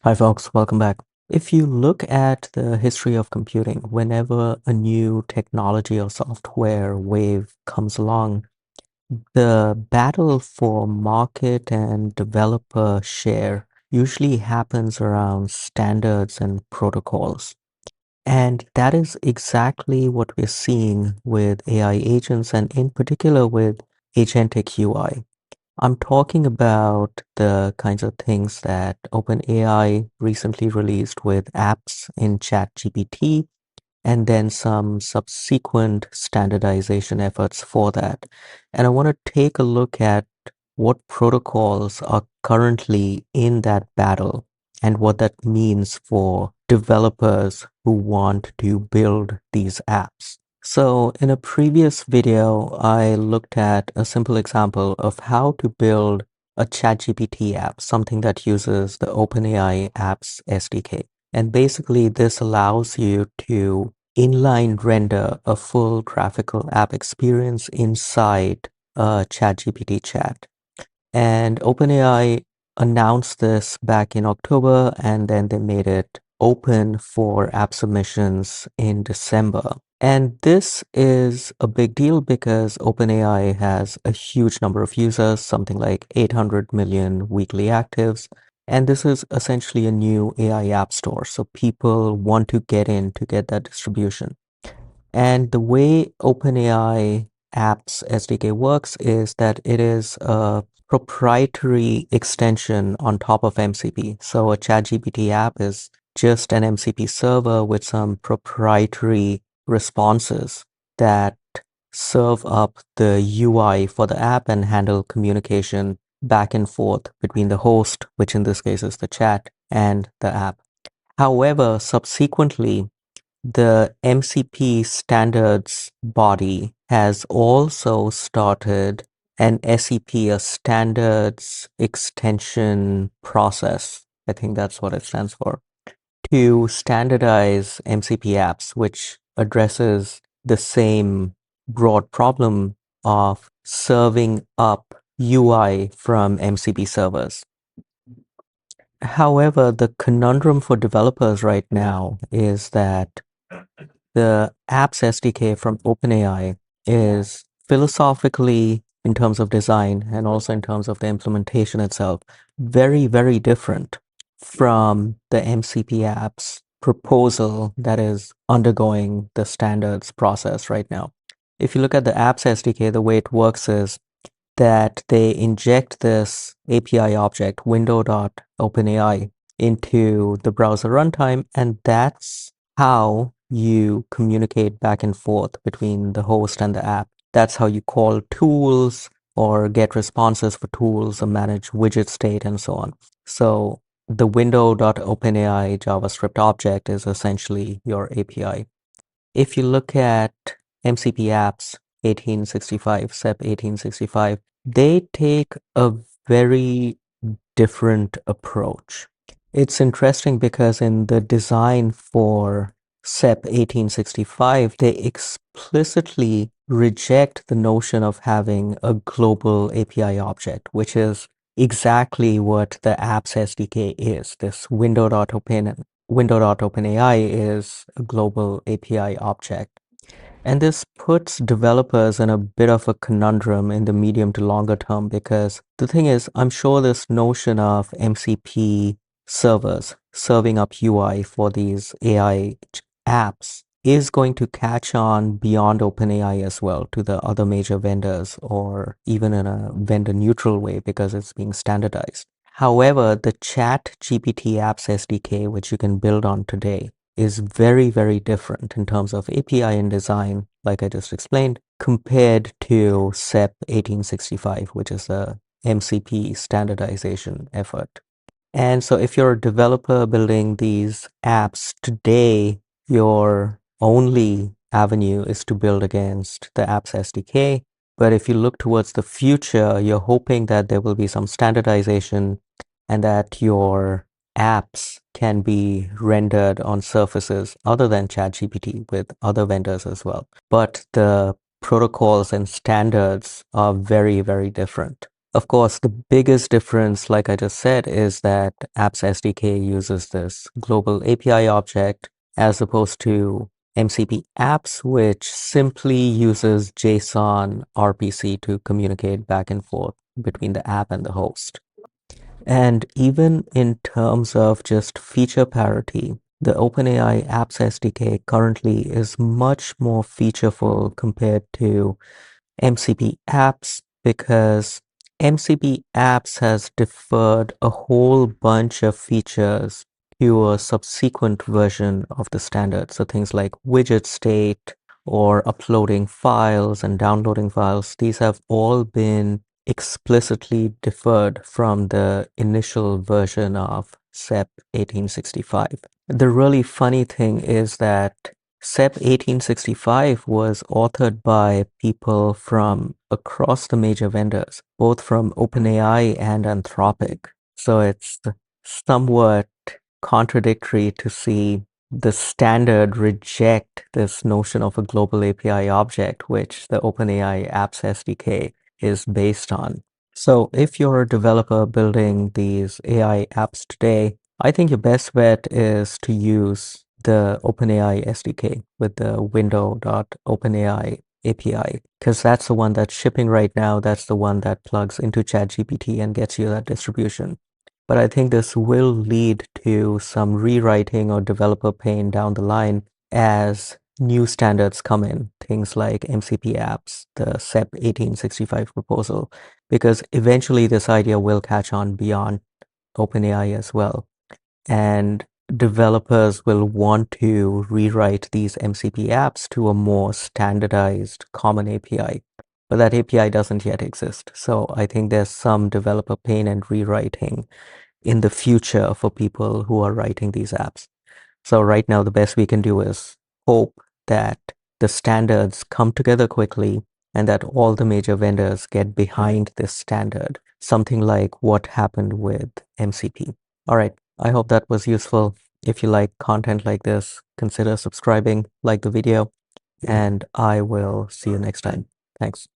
Hi, folks, welcome back. If you look at the history of computing, whenever a new technology or software wave comes along, the battle for market and developer share usually happens around standards and protocols. And that is exactly what we're seeing with AI agents and in particular with agentic UI. I'm talking about the kinds of things that OpenAI recently released with apps in ChatGPT and then some subsequent standardization efforts for that. And I want to take a look at what protocols are currently in that battle and what that means for developers who want to build these apps. So in a previous video, I looked at a simple example of how to build a ChatGPT app, something that uses the OpenAI apps SDK. And basically, this allows you to inline render a full graphical app experience inside a ChatGPT chat. And OpenAI announced this back in October, and then they made it open for app submissions in December. And this is a big deal because OpenAI has a huge number of users, something like 800 million weekly actives. And this is essentially a new AI app store. So people want to get in to get that distribution. And the way OpenAI apps SDK works is that it is a proprietary extension on top of MCP. So a ChatGPT app is just an MCP server with some proprietary responses that serve up the UI for the app and handle communication back and forth between the host, which in this case is the chat, and the app. However, subsequently, the MCP standards body has also started an SEP, a standards extension process. I think that's what it stands for, to standardize MCP apps, which addresses the same broad problem of serving up UI from MCP servers. However, the conundrum for developers right now is that the apps SDK from OpenAI is philosophically, in terms of design and also in terms of the implementation itself, very, very different from the MCP apps proposal that is undergoing the standards process right now. If you look at the apps SDK, the way it works is that they inject this API object, window.openai, into the browser runtime, and that's how you communicate back and forth between the host and the app. That's how you call tools or get responses for tools or manage widget state and so on. So the window.openai JavaScript object is essentially your API. If you look at MCP apps 1865, SEP 1865, they take a very different approach. It's interesting because in the design for SEP 1865, they explicitly reject the notion of having a global API object, which is exactly what the apps SDK is. This window.openai is a global API object. And this puts developers in a bit of a conundrum in the medium to longer term because the thing is, I'm sure this notion of MCP servers serving up UI for these AI apps is going to catch on beyond OpenAI as well to the other major vendors or even in a vendor neutral way because it's being standardized. However, the ChatGPT apps SDK, which you can build on today, is very, very different in terms of API and design, like I just explained, compared to SEP 1865, which is a MCP standardization effort. And so if you're a developer building these apps today, your only avenue is to build against the apps SDK. But if you look towards the future, you're hoping that there will be some standardization and that your apps can be rendered on surfaces other than ChatGPT with other vendors as well. But the protocols and standards are very, very different. Of course, the biggest difference, like I just said, is that Apps SDK uses this global API object as opposed to MCP apps, which simply uses JSON RPC to communicate back and forth between the app and the host. And even in terms of just feature parity, the OpenAI Apps SDK currently is much more featureful compared to MCP apps because MCP apps has deferred a whole bunch of features to a subsequent version of the standard. So things like widget state or uploading files and downloading files, these have all been explicitly deferred from the initial version of SEP 1865. The really funny thing is that SEP 1865 was authored by people from across the major vendors, both from OpenAI and Anthropic. So it's somewhat contradictory to see the standard reject this notion of a global API object, which the OpenAI Apps SDK is based on. So if you're a developer building these AI apps today, I think your best bet is to use the OpenAI SDK with the window.openai API, because that's the one that's shipping right now. That's the one that plugs into ChatGPT and gets you that distribution. But I think this will lead to some rewriting or developer pain down the line as new standards come in, things like MCP apps, the SEP 1865 proposal, because eventually this idea will catch on beyond OpenAI as well. And developers will want to rewrite these MCP apps to a more standardized common API. But that API doesn't yet exist. So I think there's some developer pain and rewriting in the future for people who are writing these apps. So right now, the best we can do is hope that the standards come together quickly and that all the major vendors get behind this standard, something like what happened with MCP. All right, I hope that was useful. If you like content like this, consider subscribing, like the video, and I will see you next time. Thanks.